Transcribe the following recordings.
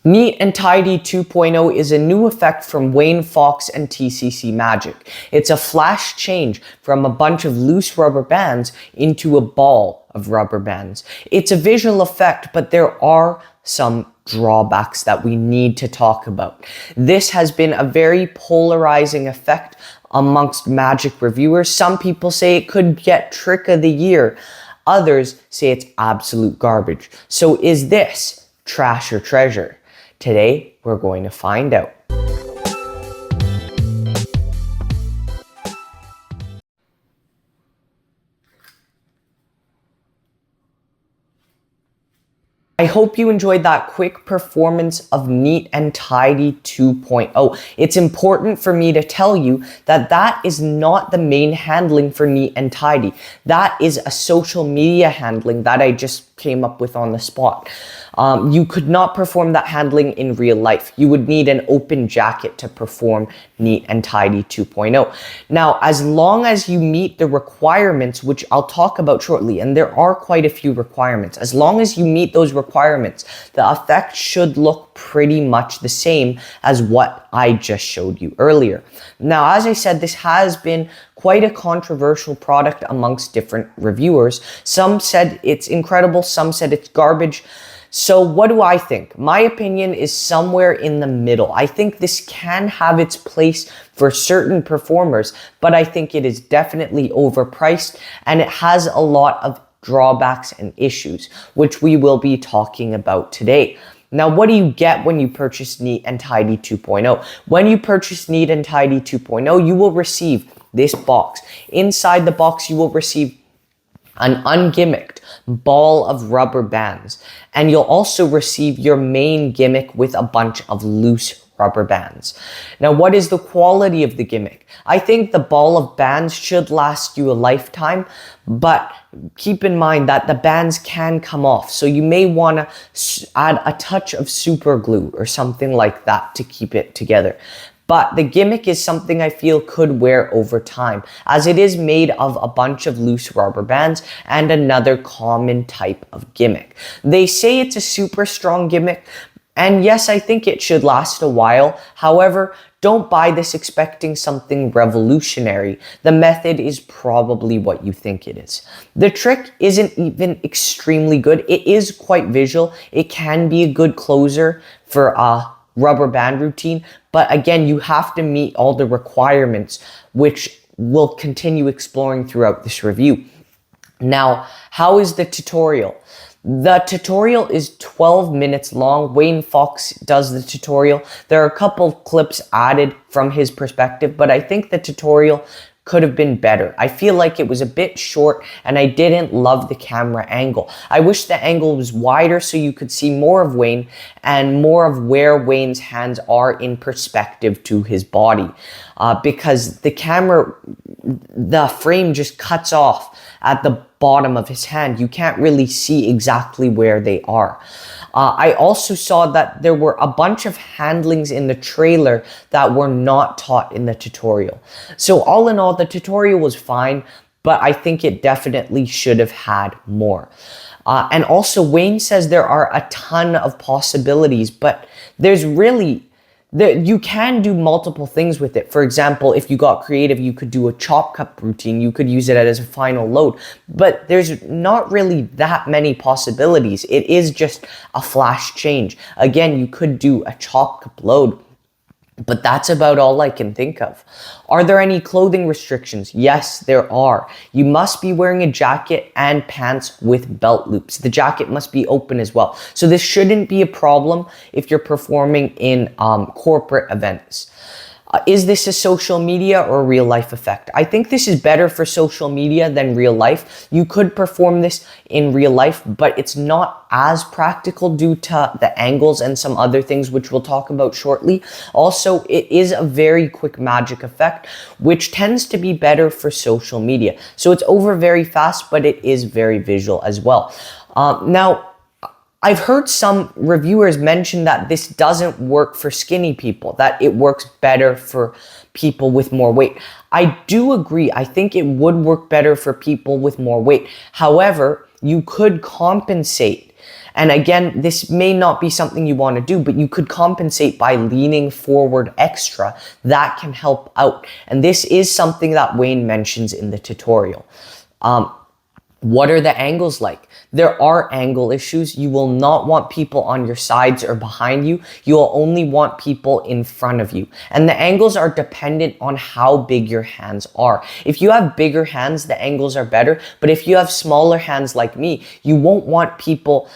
Neat and Tidy 2.0 is a new effect from Wayne Fox and TCC Magic. It's a flash change from a bunch of loose rubber bands into a ball of rubber bands. It's a visual effect, but there are some drawbacks that we need to talk about. This has been a very polarizing effect amongst Magic reviewers. Some people say it could get Trick of the Year. Others say it's absolute garbage. So is this trash or treasure? Today, we're going to find out. I hope you enjoyed that quick performance of Neat and Tidy 2.0. It's important for me to tell you that that is not the main handling for Neat and Tidy. That is a social media handling that I just came up with on the spot. You could not perform that handling in real life. You would need an open jacket to perform Neat and Tidy 2.0. Now, as long as you meet the requirements, which I'll talk about shortly, and there are quite a few requirements, as long as you meet those requirements, the effect should look pretty much the same as what I just showed you earlier. Now, as I said, this has been quite a controversial product amongst different reviewers. Some said it's incredible, some said it's garbage. So what do I think? My opinion is somewhere in the middle. I think this can have its place for certain performers, but I think it is definitely overpriced and it has a lot of drawbacks and issues, which we will be talking about today. Now, what do you get when you purchase Neat and Tidy 2.0? When you purchase Neat and Tidy 2.0, you will receive this box. Inside the box, you will receive an ungimmicked ball of rubber bands, and you'll also receive your main gimmick with a bunch of loose rubber bands. Now, what is the quality of the gimmick? I think the ball of bands should last you a lifetime, but keep in mind that the bands can come off, so you may want to add a touch of super glue or something like that to keep it together. But the gimmick is something I feel could wear over time, as it is made of a bunch of loose rubber bands and another common type of gimmick. They say it's a super strong gimmick, and yes, I think it should last a while. However, don't buy this expecting something revolutionary. The method is probably what you think it is. The trick isn't even extremely good. It is quite visual. It can be a good closer for a rubber band routine, but again, you have to meet all the requirements, which we'll continue exploring throughout this review. Now, how is the tutorial? The tutorial is 12 minutes long. Wayne Fox does the tutorial. There are a couple clips added from his perspective, but I think the tutorial could have been better. I feel like it was a bit short and I didn't love the camera angle. I wish the angle was wider so you could see more of Wayne and more of where Wayne's hands are in perspective to his body. Because the camera, the frame just cuts off at the bottom of his hand. You can't really see exactly where they are. I also saw that there were a bunch of handlings in the trailer that were not taught in the tutorial. So all in all, the tutorial was fine, but I think it definitely should have had more. And also, Wayne says there are a ton of possibilities, but there's really... you can do multiple things with it. For example, if you got creative, you could do a chop cup routine. You could use it as a final load. But there's not really that many possibilities. It is just a flash change. Again, you could do a chop cup load, but that's about all I can think of. Are there any clothing restrictions? Yes, there are. You must be wearing a jacket and pants with belt loops. The jacket must be open as well. So this shouldn't be a problem if you're performing in corporate events. Is this a social media or real life effect? I think this is better for social media than real life. You could perform this in real life, but it's not as practical due to the angles and some other things, which we'll talk about shortly. Also, it is a very quick magic effect, which tends to be better for social media. So it's over very fast, but it is very visual as well. Now, I've heard some reviewers mention that this doesn't work for skinny people, that it works better for people with more weight. I do agree. I think it would work better for people with more weight. However, you could compensate And again, this may not be something you want to do, but you could compensate by leaning forward extra. That can help out. And this is something that Wayne mentions in the tutorial. What are the angles like? There are angle issues. You will not want people on your sides or behind you. You will only want people in front of you. And the angles are dependent on how big your hands are. If you have bigger hands, the angles are better. But if you have smaller hands like me, you won't want people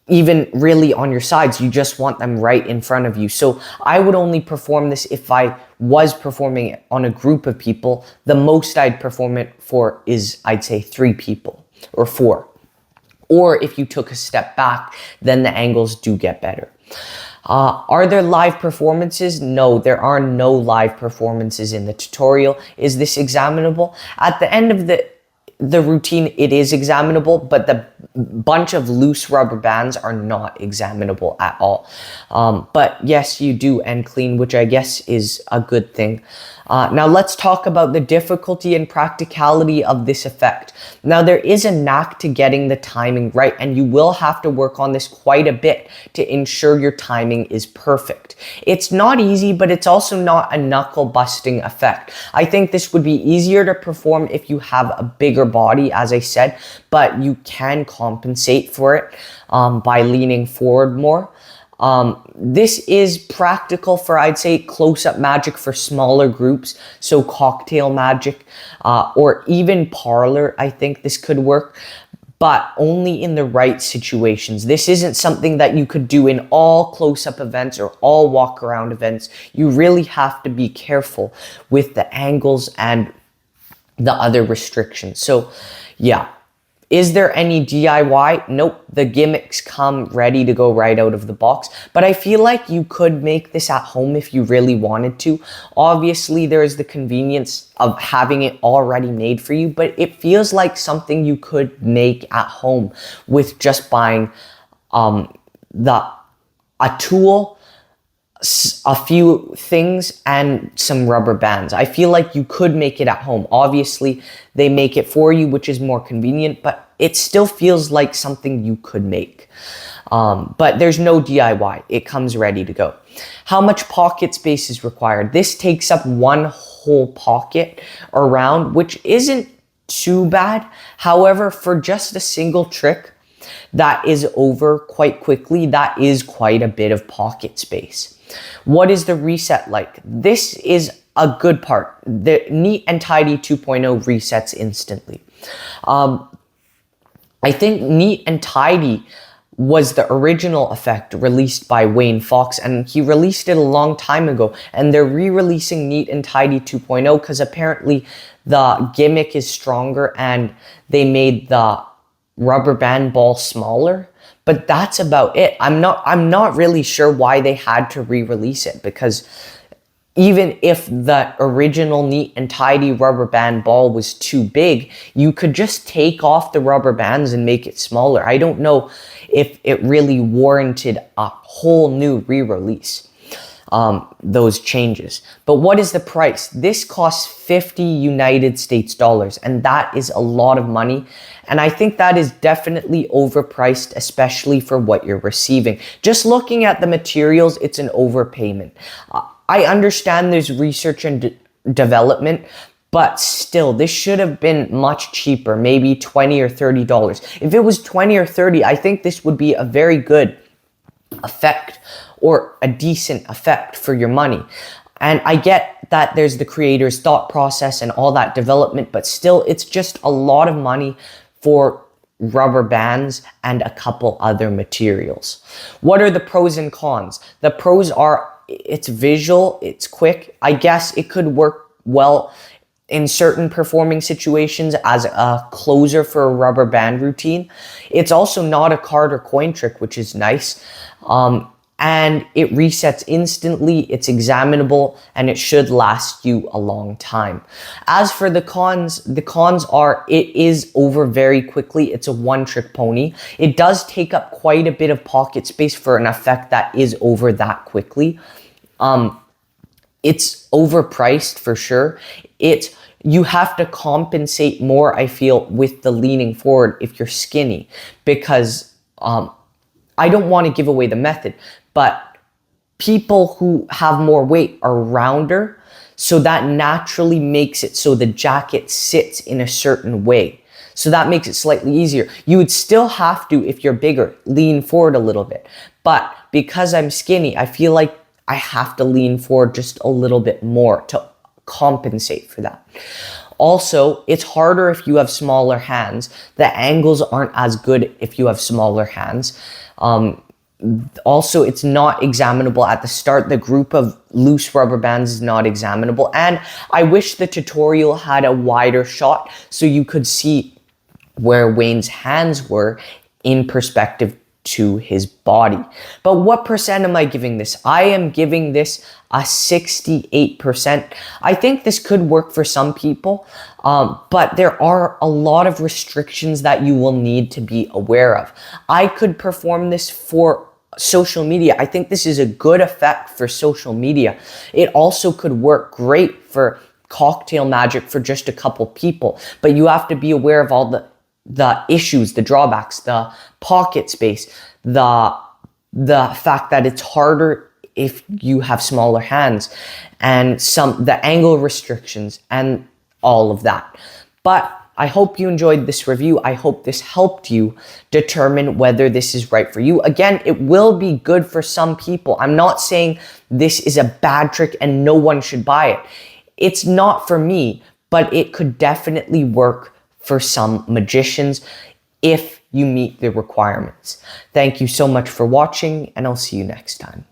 even really on your sides. You just want them right in front of you. So I would only perform this if I was performing it on a group of people. The most I'd perform it for is, I'd say, 3 people or 4. Or if you took a step back, then the angles do get better. Are there live performances? No, there are no live performances in the tutorial. Is this examinable? At the end of the routine, it is examinable, but the bunch of loose rubber bands are not examinable at all. But yes, you do end clean, which I guess is a good thing. Now let's talk about the difficulty and practicality of this effect. Now there is a knack to getting the timing right, and you will have to work on this quite a bit to ensure your timing is perfect. It's not easy, but it's also not a knuckle busting effect. I think this would be easier to perform if you have a bigger body, as I said, but you can compensate for it by leaning forward more. This is practical for, I'd say, close-up magic for smaller groups. So cocktail magic, or even parlor, I think this could work, but only in the right situations. This isn't something that you could do in all close-up events or all walk-around events. You really have to be careful with the angles and the other restrictions. So yeah. Is there any DIY? Nope, the gimmicks come ready to go right out of the box, but I feel like you could make this at home if you really wanted to. Obviously, there is the convenience of having it already made for you, but it feels like something you could make at home with just buying a tool, a few things, and some rubber bands. I feel like you could make it at home. Obviously, they make it for you, which is more convenient, but it still feels like something you could make. But there's no DIY. It comes ready to go. How much pocket space is required? This takes up one whole pocket around, which isn't too bad. However, for just a single trick that is over quite quickly, that is quite a bit of pocket space. What is the reset like? This is a good part. The Neat and Tidy 2.0 resets instantly. I think Neat and Tidy was the original effect released by Wayne Fox, and he released it a long time ago, and they're re-releasing Neat and Tidy 2.0 because apparently the gimmick is stronger and they made the rubber band ball smaller. But that's about it. I'm not really sure why they had to re-release it, because even if the original Neat and Tidy rubber band ball was too big, you could just take off the rubber bands and make it smaller. I don't know if it really warranted a whole new re-release, those changes. But what is the price? This costs 50 United States dollars, and that is a lot of money. And I think that is definitely overpriced, especially for what you're receiving. Just looking at the materials, it's an overpayment. I understand there's research and development, but still, this should have been much cheaper, maybe $20 or $30. If it was 20 or 30, I think this would be a very good effect, or a decent effect for your money. And I get that there's the creator's thought process and all that development, but still, it's just a lot of money for rubber bands and a couple other materials. What are the pros and cons? The pros are it's visual, it's quick. I guess it could work well in certain performing situations as a closer for a rubber band routine. It's also not a card or coin trick, which is nice. And it resets instantly, it's examinable, and it should last you a long time. As for the cons are it is over very quickly. It's a one-trick pony. It does take up quite a bit of pocket space for an effect that is over that quickly. It's overpriced for sure. You have to compensate more, I feel, with the leaning forward if you're skinny, because I don't want to give away the method, but people who have more weight are rounder, so that naturally makes it so the jacket sits in a certain way. So that makes it slightly easier. You would still have to, if you're bigger, lean forward a little bit. But because I'm skinny, I feel like I have to lean forward just a little bit more to compensate for that. Also, it's harder if you have smaller hands. The angles aren't as good if you have smaller hands. Also, it's not examinable at the start. The group of loose rubber bands is not examinable. And I wish the tutorial had a wider shot so you could see where Wayne's hands were in perspective to his body. But what percent am I giving this? I am giving this a 68%. I think this could work for some people, but there are a lot of restrictions that you will need to be aware of. I could perform this for social media. I think this is a good effect for social media. It also could work great for cocktail magic for just a couple people, but you have to be aware of all the issues, the drawbacks, the pocket space, the fact that it's harder if you have smaller hands, and the angle restrictions and all of that. But I hope you enjoyed this review. I hope this helped you determine whether this is right for you. Again, it will be good for some people. I'm not saying this is a bad trick and no one should buy it. It's not for me, but it could definitely work for some magicians if you meet the requirements. Thank you so much for watching, and I'll see you next time.